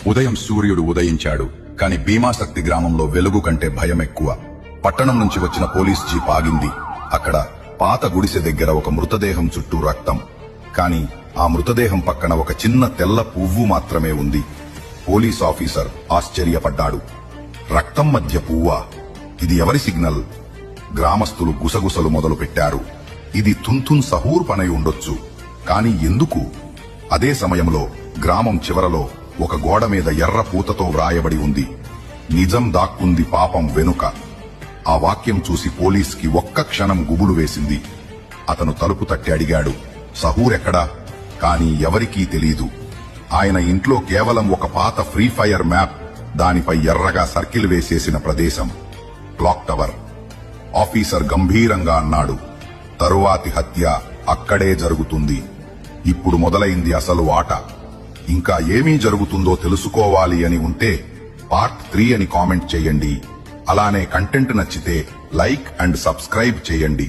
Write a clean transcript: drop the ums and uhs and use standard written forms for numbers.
ఉదయం సూర్యుడు ఉదయించాడు. కాని భీమాశక్తి గ్రామంలో వెలుగు కంటే భయం ఎక్కువ. పట్టణం నుంచి వచ్చిన పోలీస్ జీప్ ఆగింది. అక్కడ పాత గుడిసె దగ్గర ఒక మృతదేహం చుట్టూ రక్తం. కాని ఆ మృతదేహం పక్కన ఒక చిన్న తెల్ల పువ్వు మాత్రమే ఉంది. పోలీస్ ఆఫీసర్ ఆశ్చర్యపడ్డాడు. రక్తం మధ్య పువ్వా? ఇది ఎవరి సిగ్నల్? గ్రామస్తులు గుసగుసలు మొదలు పెట్టారు. ఇది తుంతున్ సహూర్ పనై ఉండొచ్చు. కాని ఎందుకు? అదే సమయంలో గ్రామం చివరలో ఒక గోడ మీద ఎర్ర పూతతో వ్రాయబడి ఉంది, నిజం దాక్కుంది పాపం వెనుక. ఆ వాక్యం చూసి పోలీస్కి ఒక్క క్షణం గుబులు వేసింది. అతను తలుపు తట్టి అడిగాడు, సహూర్ ఎక్కడా? కాని ఎవరికీ తెలీదు. ఆయన ఇంట్లో కేవలం ఒక పాత ఫ్రీ ఫైర్ మ్యాప్, దానిపై ఎర్రగా సర్కిల్ వేసేసిన ప్రదేశం, క్లాక్ టవర్. ఆఫీసర్ గంభీరంగా అన్నాడు, తరువాతి హత్య అక్కడే జరుగుతుంది. ఇప్పుడు మొదలైంది అసలు ఆట. ఇంకా ఏమీ జరుగుతుందో తెలుసుకోవాలి అని ఉంటే పార్ట్ 3 అని కామెంట్ చేయండి. అలానే కంటెంట్ నచ్చితే లైక్ అండ్ సబ్స్క్రైబ్ చేయండి.